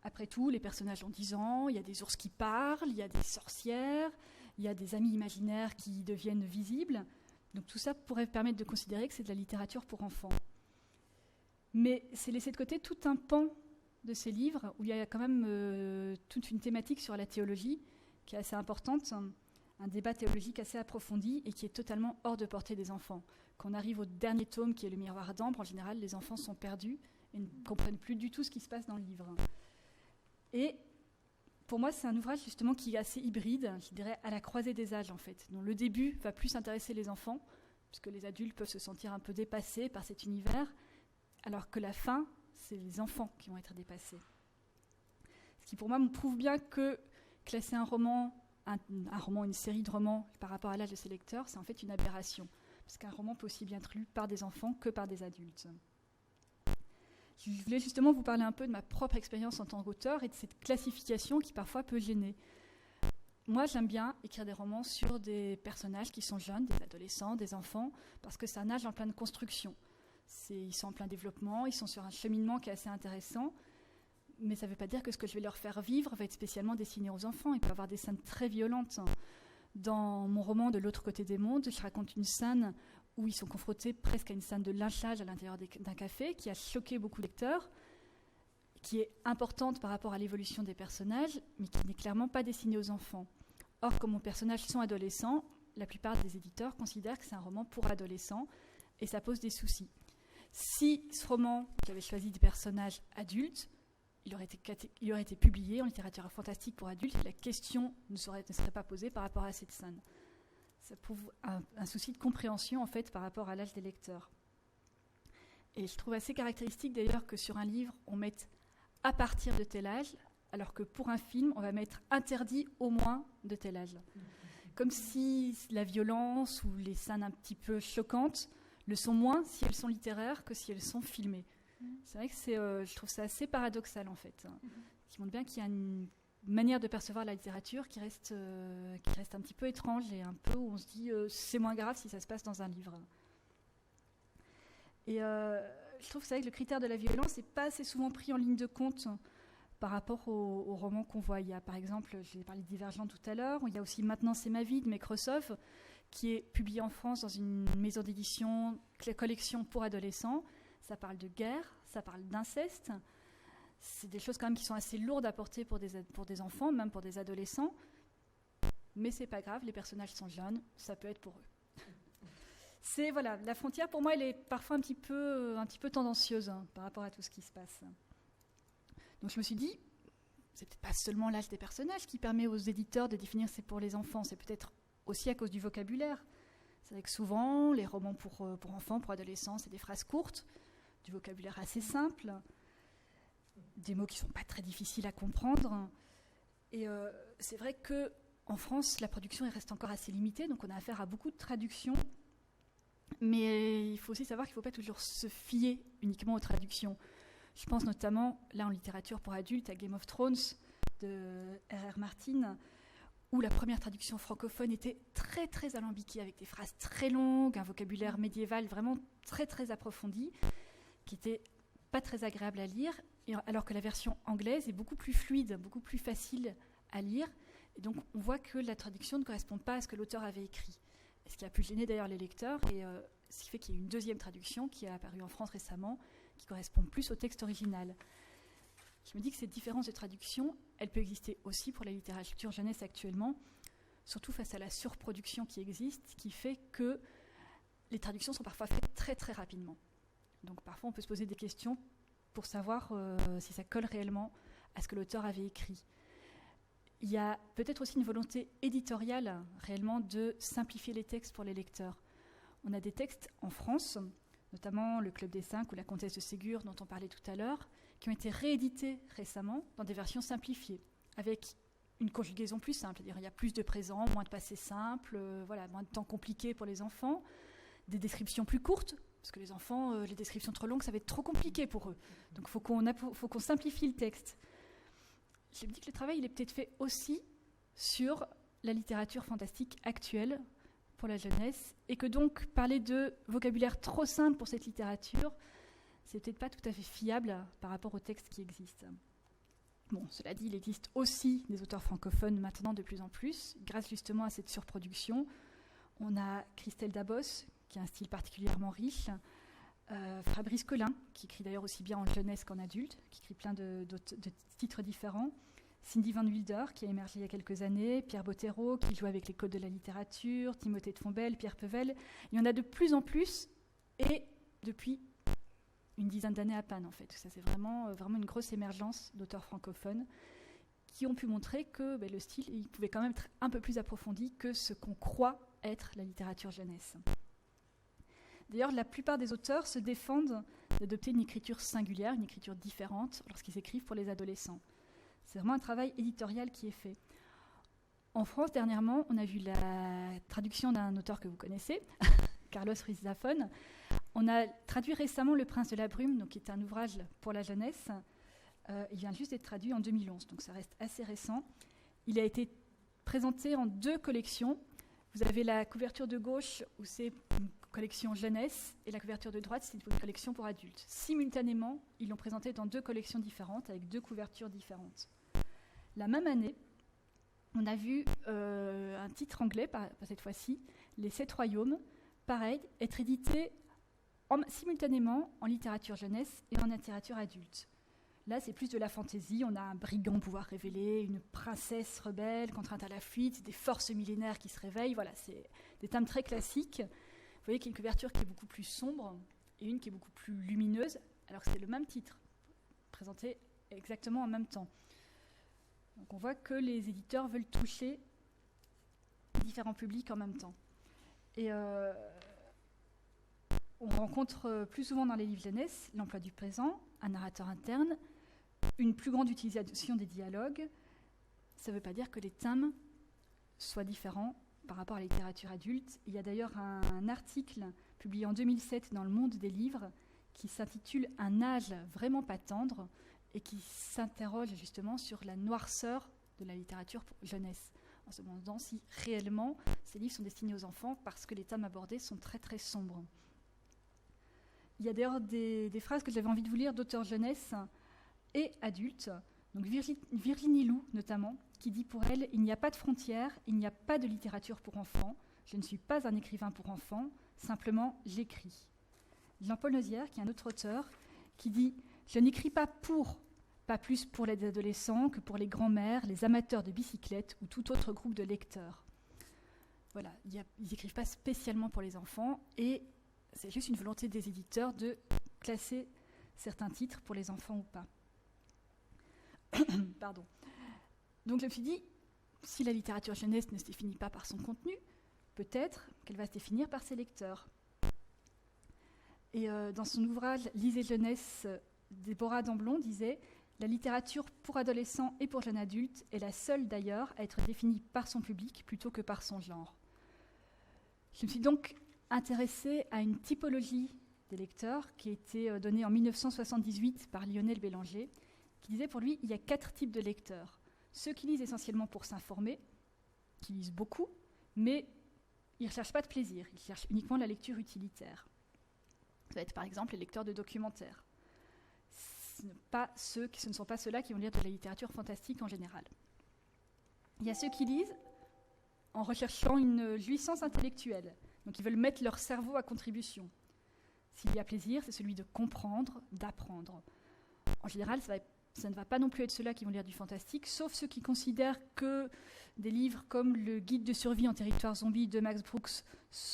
Après tout, les personnages ont 10 ans, il y a des ours qui parlent, il y a des sorcières, il y a des amis imaginaires qui deviennent visibles. Donc tout ça pourrait permettre de considérer que c'est de la littérature pour enfants. Mais c'est laisser de côté tout un pan de ces livres où il y a quand même toute une thématique sur la théologie qui est assez importante, un débat théologique assez approfondi et qui est totalement hors de portée des enfants. Quand on arrive au dernier tome qui est Le miroir d'ambre, en général, les enfants sont perdus et ne comprennent plus du tout ce qui se passe dans le livre. Et pour moi, c'est un ouvrage justement qui est assez hybride, je dirais à la croisée des âges en fait, dont le début va plus intéresser les enfants, puisque les adultes peuvent se sentir un peu dépassés par cet univers, alors que la fin, c'est les enfants qui vont être dépassés. Ce qui pour moi me prouve bien que classer un roman, une série de romans par rapport à l'âge de ses lecteurs, c'est en fait une aberration, parce qu'un roman peut aussi bien être lu par des enfants que par des adultes. Je voulais justement vous parler un peu de ma propre expérience en tant qu'auteur et de cette classification qui parfois peut gêner. Moi, j'aime bien écrire des romans sur des personnages qui sont jeunes, des adolescents, des enfants, parce que c'est un âge en pleine construction. Ils sont en plein développement, ils sont sur un cheminement qui est assez intéressant. Mais ça ne veut pas dire que ce que je vais leur faire vivre va être spécialement destiné aux enfants. Il peut y avoir des scènes très violentes. Dans mon roman De l'autre côté des mondes, je raconte une scène où ils sont confrontés presque à une scène de lynchage à l'intérieur d'un café qui a choqué beaucoup de lecteurs, qui est importante par rapport à l'évolution des personnages, mais qui n'est clairement pas destinée aux enfants. Or, comme mon personnage sont adolescents, la plupart des éditeurs considèrent que c'est un roman pour adolescents, et ça pose des soucis. Si ce roman, qui avait choisi des personnages adultes, il aurait été publié en littérature fantastique pour adultes, la question ne serait pas posée par rapport à cette scène. Ça prouve un souci de compréhension en fait par rapport à l'âge des lecteurs. Et je trouve assez caractéristique d'ailleurs que sur un livre, on mette à partir de tel âge, alors que pour un film, on va mettre interdit au moins de tel âge. Comme si la violence ou les scènes un petit peu choquantes le sont moins si elles sont littéraires que si elles sont filmées. C'est vrai que je trouve ça assez paradoxal en fait, qui montre bien qu'il y a une manière de percevoir la littérature qui reste un petit peu étrange et un peu où on se dit c'est moins grave si ça se passe dans un livre. Et je trouve que c'est vrai que le critère de la violence n'est pas assez souvent pris en ligne de compte par rapport aux romans qu'on voit. Il y a par exemple, j'ai parlé de Divergent tout à l'heure, il y a aussi Maintenant c'est ma vie de Microsoft, qui est publié en France dans une maison d'édition, collection pour adolescents. Ça parle de guerre, ça parle d'inceste. C'est des choses quand même qui sont assez lourdes à porter pour des enfants, même pour des adolescents. Mais c'est pas grave, les personnages sont jeunes, ça peut être pour eux. Voilà, la frontière pour moi, elle est parfois un petit peu tendancieuse par rapport à tout ce qui se passe. Donc je me suis dit, c'est peut-être pas seulement l'âge des personnages qui permet aux éditeurs de définir c'est pour les enfants, c'est peut-être aussi à cause du vocabulaire. C'est vrai que souvent, les romans pour enfants, pour adolescents, c'est des phrases courtes, du vocabulaire assez simple, des mots qui ne sont pas très difficiles à comprendre. Et c'est vrai qu'en France, la production elle reste encore assez limitée, donc on a affaire à beaucoup de traductions. Mais il faut aussi savoir qu'il ne faut pas toujours se fier uniquement aux traductions. Je pense notamment, là en littérature pour adultes, à Game of Thrones de R.R. Martin, où la première traduction francophone était très très alambiquée, avec des phrases très longues, un vocabulaire médiéval vraiment très très approfondi, qui n'était pas très agréable à lire, alors que la version anglaise est beaucoup plus fluide, beaucoup plus facile à lire. Et donc on voit que la traduction ne correspond pas à ce que l'auteur avait écrit. Ce qui a pu gêner d'ailleurs les lecteurs, et ce qui fait qu'il y a une deuxième traduction qui est apparue en France récemment, qui correspond plus au texte original. Je me dis que cette différence de traduction, elle peut exister aussi pour la littérature jeunesse actuellement, surtout face à la surproduction qui existe, qui fait que les traductions sont parfois faites très très rapidement. Donc parfois on peut se poser des questions pour savoir si ça colle réellement à ce que l'auteur avait écrit. Il y a peut-être aussi une volonté éditoriale réellement de simplifier les textes pour les lecteurs. On a des textes en France, notamment Le Club des 5 ou La Comtesse de Ségur dont on parlait tout à l'heure, qui ont été réédités récemment dans des versions simplifiées, avec une conjugaison plus simple, c'est-à-dire il y a plus de présent, moins de passé simple, moins de temps compliqué pour les enfants, des descriptions plus courtes, parce que les enfants, les descriptions trop longues, ça va être trop compliqué pour eux. Donc il faut qu'on simplifie le texte. Je me dis que le travail il est peut-être fait aussi sur la littérature fantastique actuelle pour la jeunesse, et que donc parler de vocabulaire trop simple pour cette littérature, c'est peut-être pas tout à fait fiable par rapport aux textes qui existent. Bon, cela dit, il existe aussi des auteurs francophones maintenant de plus en plus, grâce justement à cette surproduction. On a Christelle Dabos, qui a un style particulièrement riche, Fabrice Collin, qui écrit d'ailleurs aussi bien en jeunesse qu'en adulte, qui écrit plein de titres différents, Cindy Van Wilder, qui a émergé il y a quelques années, Pierre Bottero, qui joue avec les codes de la littérature, Timothée de Fombelle, Pierre Pevel. Il y en a de plus en plus, et depuis une dizaine d'années à peine, en fait. Ça, c'est vraiment une grosse émergence d'auteurs francophones qui ont pu montrer que le style il pouvait quand même être un peu plus approfondi que ce qu'on croit être la littérature jeunesse. D'ailleurs, la plupart des auteurs se défendent d'adopter une écriture singulière, une écriture différente, lorsqu'ils écrivent pour les adolescents. C'est vraiment un travail éditorial qui est fait. En France, dernièrement, on a vu la traduction d'un auteur que vous connaissez, Carlos Ruiz Zafón. On a traduit récemment Le Prince de la Brume, donc, qui est un ouvrage pour la jeunesse. Il vient juste d'être traduit en 2011, donc ça reste assez récent. Il a été présenté en 2 collections. Vous avez la couverture de gauche, où c'est une collection jeunesse, et la couverture de droite, c'est une collection pour adultes. Simultanément, ils l'ont présenté dans 2 collections différentes, avec 2 couvertures différentes. La même année, on a vu un titre anglais, cette fois-ci, Les 7 royaumes, pareil, être édité simultanément en littérature jeunesse et en littérature adulte. Là, c'est plus de la fantaisie. On a un brigand au pouvoir révélé, une princesse rebelle contrainte à la fuite, des forces millénaires qui se réveillent. Voilà, c'est des thèmes très classiques. Vous voyez qu'il y a une couverture qui est beaucoup plus sombre et une qui est beaucoup plus lumineuse, alors que c'est le même titre, présenté exactement en même temps. Donc on voit que les éditeurs veulent toucher différents publics en même temps. Et on rencontre plus souvent dans les livres jeunesse l'emploi du présent, un narrateur interne, une plus grande utilisation des dialogues. Ça ne veut pas dire que les thèmes soient différents par rapport à la littérature adulte. Il y a d'ailleurs un article publié en 2007 dans Le Monde des livres qui s'intitule « Un âge vraiment pas tendre » et qui s'interroge justement sur la noirceur de la littérature pour jeunesse, en se demandant si réellement ces livres sont destinés aux enfants parce que les thèmes abordés sont très très sombres. Il y a d'ailleurs des phrases que j'avais envie de vous lire d'auteurs jeunesse et adultes. Donc Virginie Loux notamment, qui dit pour elle « Il n'y a pas de frontières, il n'y a pas de littérature pour enfants. Je ne suis pas un écrivain pour enfants, simplement j'écris. » Jean-Paul Nozière, qui est un autre auteur, qui dit « Je n'écris pas plus pour les adolescents que pour les grands-mères, les amateurs de bicyclettes ou tout autre groupe de lecteurs. » Voilà, ils n'écrivent pas spécialement pour les enfants et c'est juste une volonté des éditeurs de classer certains titres pour les enfants ou pas. Pardon. Donc je me suis dit, si la littérature jeunesse ne se définit pas par son contenu, peut-être qu'elle va se définir par ses lecteurs. Et dans son ouvrage « Lisez jeunesse », Déborah Damblon disait « La littérature pour adolescents et pour jeunes adultes est la seule d'ailleurs à être définie par son public plutôt que par son genre. » Je me suis donc intéressée à une typologie des lecteurs qui a été donnée en 1978 par Lionel Bélanger, qui disait pour lui, il y a 4 types de lecteurs. Ceux qui lisent essentiellement pour s'informer, qui lisent beaucoup, mais ils ne recherchent pas de plaisir, ils cherchent uniquement la lecture utilitaire. Ça va être par exemple les lecteurs de documentaires. Ce ne sont pas ceux-là qui vont lire de la littérature fantastique en général. Il y a ceux qui lisent en recherchant une jouissance intellectuelle, donc ils veulent mettre leur cerveau à contribution. S'il y a plaisir, c'est celui de comprendre, d'apprendre. En général, ça ne va pas non plus être ceux-là qui vont lire du fantastique, sauf ceux qui considèrent que des livres comme le Guide de survie en territoire zombie de Max Brooks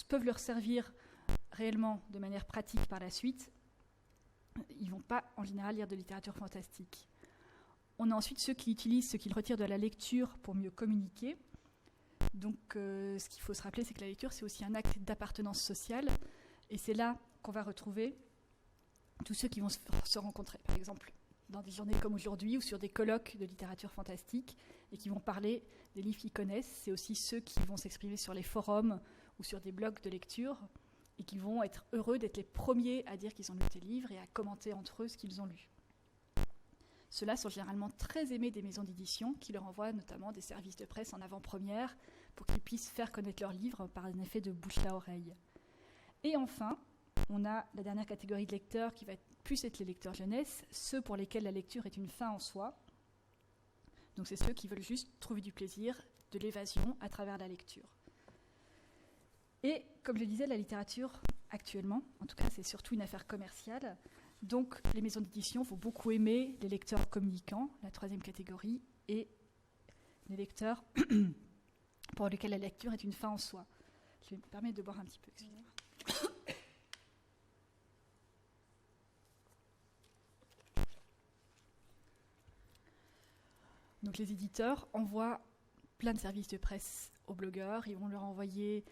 peuvent leur servir réellement de manière pratique par la suite. Ils ne vont pas en général lire de littérature fantastique. On a ensuite ceux qui utilisent ce qu'ils retirent de la lecture pour mieux communiquer. Donc ce qu'il faut se rappeler, c'est que la lecture, c'est aussi un acte d'appartenance sociale. Et c'est là qu'on va retrouver tous ceux qui vont se rencontrer, par exemple, dans des journées comme aujourd'hui ou sur des colloques de littérature fantastique et qui vont parler des livres qu'ils connaissent. C'est aussi ceux qui vont s'exprimer sur les forums ou sur des blogs de lecture et qui vont être heureux d'être les premiers à dire qu'ils ont lu tes livres et à commenter entre eux ce qu'ils ont lu. Ceux-là sont généralement très aimés des maisons d'édition qui leur envoient notamment des services de presse en avant-première pour qu'ils puissent faire connaître leurs livres par un effet de bouche à oreille. Et enfin, on a la dernière catégorie de lecteurs qui va plus être les lecteurs jeunesse, ceux pour lesquels la lecture est une fin en soi. Donc c'est ceux qui veulent juste trouver du plaisir, de l'évasion à travers la lecture. Et comme je disais, la littérature actuellement, en tout cas c'est surtout une affaire commerciale, donc les maisons d'édition vont beaucoup aimer les lecteurs communicants, la 3e catégorie, et les lecteurs pour lesquels la lecture est une fin en soi. Je vais me permettre de boire un petit peu, excusez-moi. Donc les éditeurs envoient plein de services de presse aux blogueurs, ils vont leur envoyer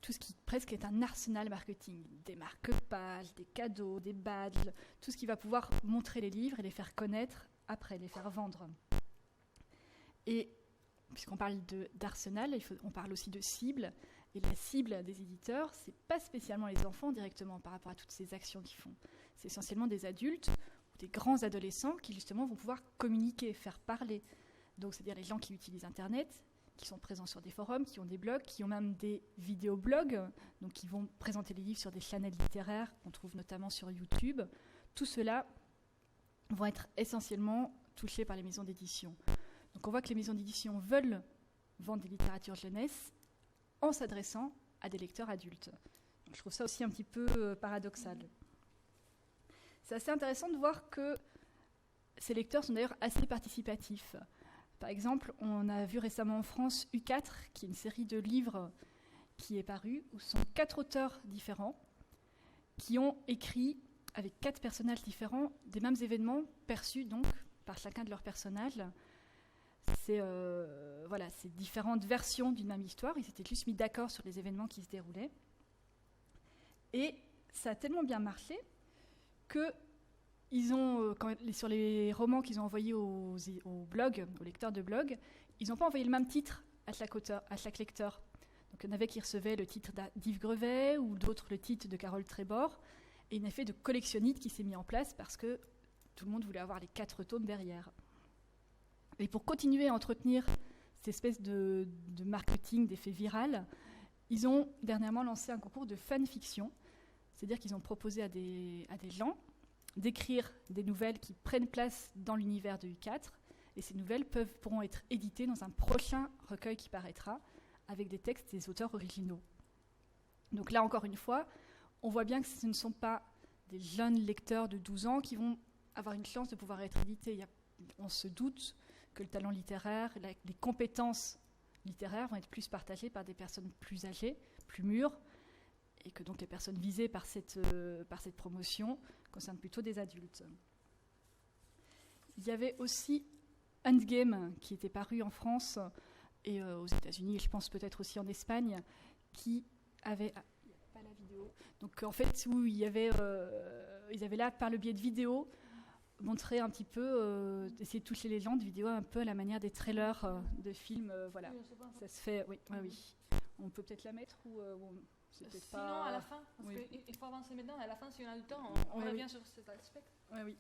tout ce qui presque est un arsenal marketing, des marque-pages, des cadeaux, des badges, tout ce qui va pouvoir montrer les livres et les faire connaître après, les faire vendre. Et puisqu'on parle d'arsenal, on parle aussi de cible, et la cible des éditeurs, c'est pas spécialement les enfants directement par rapport à toutes ces actions qu'ils font. C'est essentiellement des adultes ou des grands adolescents qui justement vont pouvoir communiquer, faire parler. Donc c'est-à-dire les gens qui utilisent Internet, qui sont présents sur des forums, qui ont des blogs, qui ont même des vidéoblogs, donc qui vont présenter les livres sur des channels littéraires qu'on trouve notamment sur YouTube. Tout cela vont être essentiellement touchés par les maisons d'édition. Donc on voit que les maisons d'édition veulent vendre des littératures jeunesse en s'adressant à des lecteurs adultes. Donc je trouve ça aussi un petit peu paradoxal. C'est assez intéressant de voir que ces lecteurs sont d'ailleurs assez participatifs. Par exemple, on a vu récemment en France U4, qui est une série de livres qui est parue, où ce sont 4 auteurs différents qui ont écrit, avec 4 personnages différents, des mêmes événements perçus donc par chacun de leurs personnages. C'est différentes versions d'une même histoire. Ils s'étaient juste mis d'accord sur les événements qui se déroulaient. Et ça a tellement bien marché que ils ont, sur les romans qu'ils ont envoyés aux lecteurs de blog, ils n'ont pas envoyé le même titre à chaque lecteur. Donc il y en avait qui recevaient le titre d'Yves Grevet ou d'autres le titre de Carole Trébor. Et un effet de collectionnite qui s'est mis en place parce que tout le monde voulait avoir les 4 tomes derrière. Et pour continuer à entretenir cette espèce de marketing d'effet viral, ils ont dernièrement lancé un concours de fanfiction. C'est-à-dire qu'ils ont proposé à des gens d'écrire des nouvelles qui prennent place dans l'univers de U4. Et ces nouvelles pourront être éditées dans un prochain recueil qui paraîtra avec des textes des auteurs originaux. Donc là, encore une fois, on voit bien que ce ne sont pas des jeunes lecteurs de 12 ans qui vont avoir une chance de pouvoir être édités. On se doute que le talent littéraire, les compétences littéraires vont être plus partagées par des personnes plus âgées, plus mûres, et que donc les personnes visées par cette promotion concernent plutôt des adultes. Il y avait aussi Endgame qui était paru en France et aux États-Unis, et je pense peut-être aussi en Espagne, qui avait... il n'y a pas la vidéo. Donc en fait, où ils avaient là, par le biais de vidéos, montré un petit peu, essayer de toucher les gens de vidéos un peu à la manière des trailers de films. Voilà, ça se fait, oui. On peut peut-être la mettre ou...
Sinon, à la fin, parce qu'il faut avancer maintenant, à la fin, si on a le temps, on revient sur cet aspect.
Oui.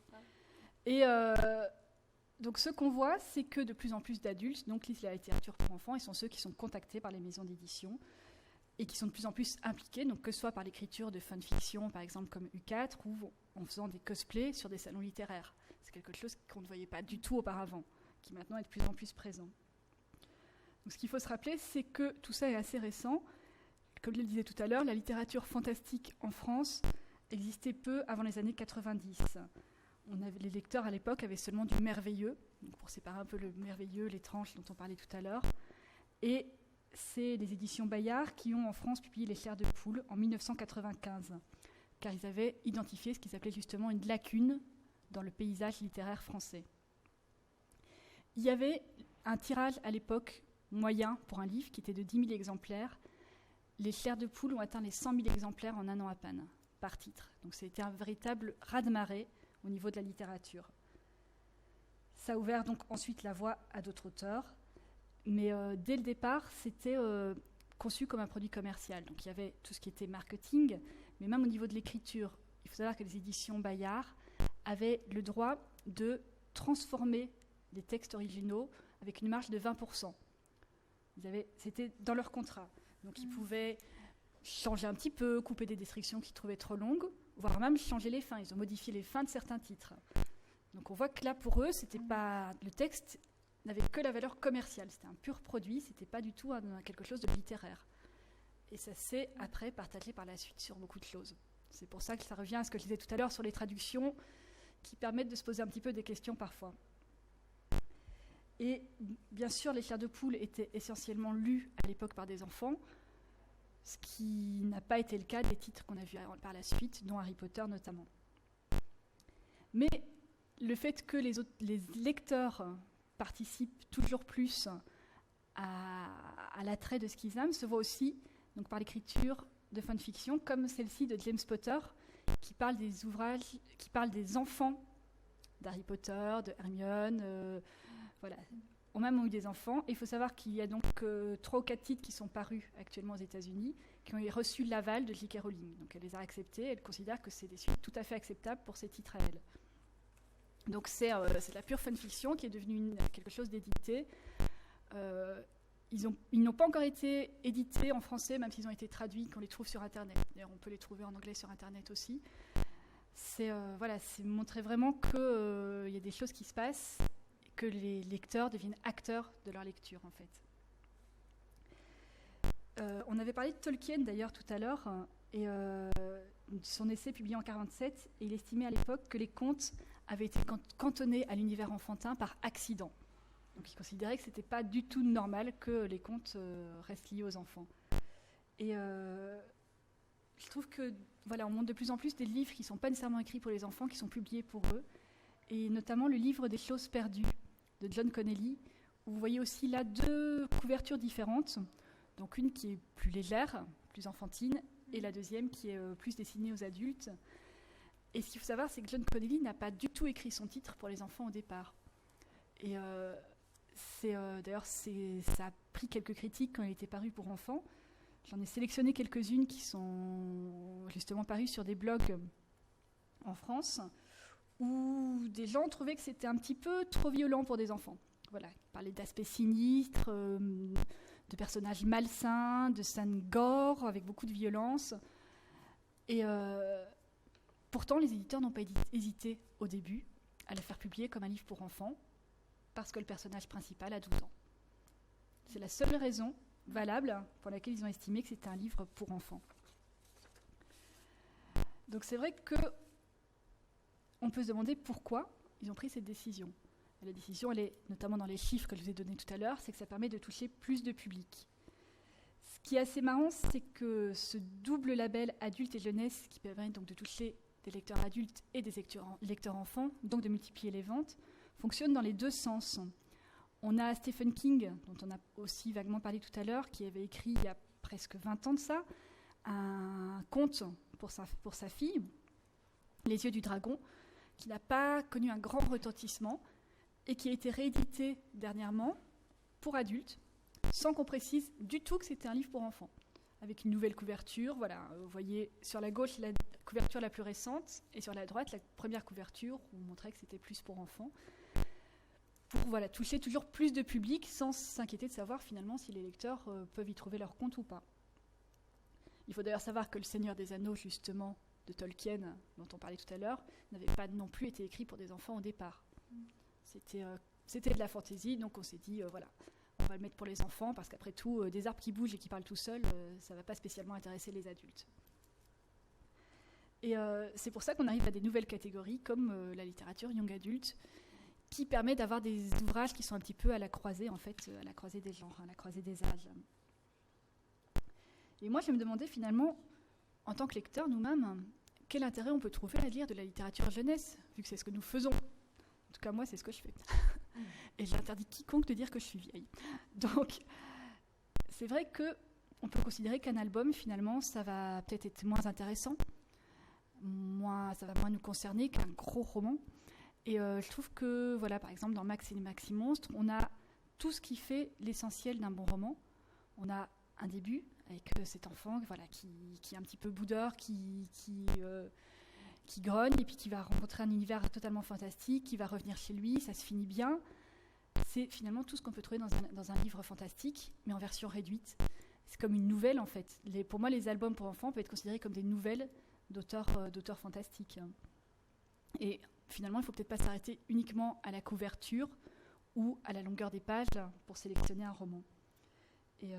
Et donc, ce qu'on voit, c'est que de plus en plus d'adultes donc, lisent la littérature pour enfants et sont ceux qui sont contactés par les maisons d'édition et qui sont de plus en plus impliqués, donc que ce soit par l'écriture de fanfiction, par exemple comme U4, ou en faisant des cosplays sur des salons littéraires. C'est quelque chose qu'on ne voyait pas du tout auparavant, qui maintenant est de plus en plus présent. Donc, ce qu'il faut se rappeler, c'est que tout ça est assez récent. Comme je le disais tout à l'heure, la littérature fantastique en France existait peu avant les années 90. Les lecteurs à l'époque avaient seulement du merveilleux, donc pour séparer un peu le merveilleux, l'étrange dont on parlait tout à l'heure. Et c'est les éditions Bayard qui ont en France publié Les Chairs de Poule en 1995, car ils avaient identifié ce qu'ils appelaient justement une lacune dans le paysage littéraire français. Il y avait un tirage à l'époque moyen pour un livre qui était de 10 000 exemplaires. Les Chairs de Poule ont atteint les 100 000 exemplaires en un an à peine, par titre. Donc c'était un véritable raz-de-marée au niveau de la littérature. Ça a ouvert donc ensuite la voie à d'autres auteurs, mais dès le départ, c'était conçu comme un produit commercial. Donc il y avait tout ce qui était marketing, mais même au niveau de l'écriture. Il faut savoir que les éditions Bayard avaient le droit de transformer les textes originaux avec une marge de 20%. C'était dans leur contrat. Donc ils pouvaient changer un petit peu, couper des descriptions qu'ils trouvaient trop longues, voire même changer les fins. Ils ont modifié les fins de certains titres. Donc on voit que là, pour eux, le texte n'avait que la valeur commerciale. C'était un pur produit, c'était pas du tout quelque chose de littéraire. Et ça s'est après partagé par la suite sur beaucoup de choses. C'est pour ça que ça revient à ce que je disais tout à l'heure sur les traductions, qui permettent de se poser un petit peu des questions parfois. Et bien sûr, Les Chairs de Poule étaient essentiellement lus à l'époque par des enfants, ce qui n'a pas été le cas des titres qu'on a vus par la suite, dont Harry Potter notamment. Mais le fait que les lecteurs participent toujours plus à l'attrait de ce qu'ils aiment se voit aussi donc, par l'écriture de fanfiction, comme celle-ci de James Potter, qui parle des enfants d'Harry Potter, de Hermione, voilà, ont même eu des enfants. Et il faut savoir qu'il y a donc 3 ou 4 titres qui sont parus actuellement aux États-Unis, qui ont reçu l'aval de J.K. Rowling. Donc elle les a acceptés, elle considère que c'est des suites tout à fait acceptables pour ces titres à elle. Donc c'est de la pure fanfiction qui est devenue quelque chose d'édité. ils n'ont pas encore été édités en français, même s'ils ont été traduits, qu'on les trouve sur Internet. D'ailleurs, on peut les trouver en anglais sur Internet aussi. C'est montrer vraiment qu'il y a des choses qui se passent, et que les lecteurs deviennent acteurs de leur lecture, en fait. On avait parlé de Tolkien, d'ailleurs, tout à l'heure, et son essai publié en 1947, et il estimait à l'époque que les contes avaient été cantonnés à l'univers enfantin par accident. Donc il considérait que ce n'était pas du tout normal que les contes restent liés aux enfants. Et je trouve que on montre de plus en plus des livres qui ne sont pas nécessairement écrits pour les enfants, qui sont publiés pour eux. Et notamment le livre des choses perdues de John Connelly, où vous voyez aussi là 2 couvertures différentes. Donc une qui est plus légère, plus enfantine, et la deuxième qui est plus destinée aux adultes. Et ce qu'il faut savoir, c'est que John Connelly n'a pas du tout écrit son titre pour les enfants au départ. Et d'ailleurs, ça a pris quelques critiques quand il était paru pour enfants. J'en ai sélectionné quelques-unes qui sont justement parues sur des blogs en France, où des gens trouvaient que c'était un petit peu trop violent pour des enfants. Voilà, ils parlaient d'aspects sinistres, de personnages malsains, de scènes gore, avec beaucoup de violence. Et pourtant, les éditeurs n'ont pas hésité au début à le faire publier comme un livre pour enfants, parce que le personnage principal a 12 ans. C'est la seule raison valable pour laquelle ils ont estimé que c'était un livre pour enfants. Donc c'est vrai qu'on peut se demander pourquoi ils ont pris cette décision. Et la décision, elle est notamment dans les chiffres que je vous ai donnés tout à l'heure, c'est que ça permet de toucher plus de public. Ce qui est assez marrant, c'est que ce double label adulte et jeunesse, qui permet donc de toucher des lecteurs adultes et des lecteurs enfants, donc de multiplier les ventes, fonctionne dans les 2 sens. On a Stephen King, dont on a aussi vaguement parlé tout à l'heure, qui avait écrit il y a presque 20 ans de ça, un conte pour sa fille, Les yeux du dragon, qui n'a pas connu un grand retentissement et qui a été réédité dernièrement pour adultes, sans qu'on précise du tout que c'était un livre pour enfants, avec une nouvelle couverture. Voilà, vous voyez sur la gauche la couverture la plus récente et sur la droite la première couverture où on montrait que c'était plus pour enfants, pour toucher toujours plus de public sans s'inquiéter de savoir finalement si les lecteurs peuvent y trouver leur compte ou pas. Il faut d'ailleurs savoir que Le Seigneur des Anneaux, justement, de Tolkien, dont on parlait tout à l'heure, n'avait pas non plus été écrit pour des enfants au départ. C'était de la fantaisie, donc on s'est dit, on va le mettre pour les enfants, parce qu'après tout, des arbres qui bougent et qui parlent tout seuls, ça ne va pas spécialement intéresser les adultes. Et c'est pour ça qu'on arrive à des nouvelles catégories, comme la littérature young adulte, qui permet d'avoir des ouvrages qui sont un petit peu à la croisée, en fait, à la croisée des genres, à la croisée des âges. Et moi, je me demandais finalement, en tant que lecteur, nous-mêmes, quel intérêt on peut trouver à lire de la littérature jeunesse, vu que c'est ce que nous faisons. En tout cas, moi, c'est ce que je fais. Et j'interdis quiconque de dire que je suis vieille. Donc, c'est vrai qu'on peut considérer qu'un album, finalement, ça va peut-être être moins intéressant, ça va moins nous concerner qu'un gros roman. Et je trouve que, par exemple, dans Max et les Maxi Monstres, on a tout ce qui fait l'essentiel d'un bon roman. On a un début avec cet enfant qui est un petit peu boudeur, qui grogne, et puis qui va rencontrer un univers totalement fantastique, qui va revenir chez lui, ça se finit bien. C'est finalement tout ce qu'on peut trouver dans un livre fantastique, mais en version réduite. C'est comme une nouvelle, en fait. Pour moi, les albums pour enfants peuvent être considérés comme des nouvelles d'auteurs fantastiques. Et finalement, il ne faut peut-être pas s'arrêter uniquement à la couverture ou à la longueur des pages pour sélectionner un roman. Et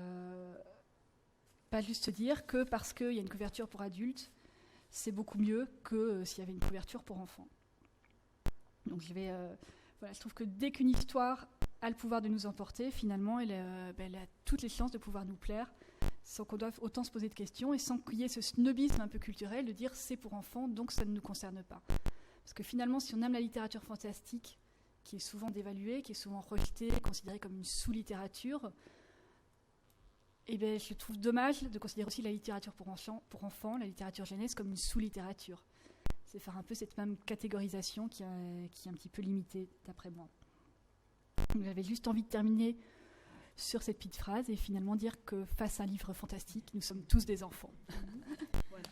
pas juste se dire que parce qu'il y a une couverture pour adultes, c'est beaucoup mieux que s'il y avait une couverture pour enfants. Donc je trouve que dès qu'une histoire a le pouvoir de nous emporter, finalement, elle a toutes les chances de pouvoir nous plaire, sans qu'on doive autant se poser de questions et sans qu'il y ait ce snobisme un peu culturel de dire c'est pour enfants, donc ça ne nous concerne pas. Parce que finalement, si on aime la littérature fantastique, qui est souvent dévaluée, qui est souvent rejetée, considérée comme une sous-littérature, je trouve dommage de considérer aussi la littérature pour enfants, la littérature jeunesse, comme une sous-littérature. C'est faire un peu cette même catégorisation qui est un petit peu limitée, d'après moi. Donc, j'avais juste envie de terminer sur cette petite phrase et finalement dire que face à un livre fantastique, nous sommes tous des enfants. Voilà.